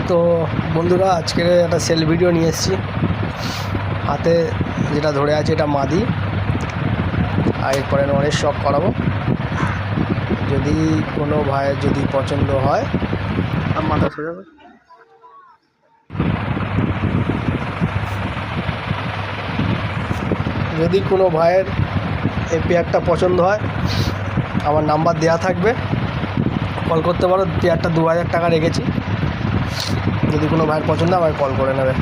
তো বন্ধুরা, আজকে একটা সেল ভিডিও নিয়ে এসেছি। হাতে যেটা ধরে আছে এটা মাদি, আর এরপরে নরের শখ করাবো। যদি কোনো ভাইয়ের যদি পছন্দ হয়, মাথা সোজা হবে। যদি কোনো ভাইয়ের এই পেয়ারটা পছন্দ হয়, আমার নাম্বার দেওয়া থাকবে, কল করতে পারো। পেয়ারটা 2000 টাকা রেখেছি, যদি কোনো ভাইয়ের পছন্দ হয় আমায় কল করে নেবে।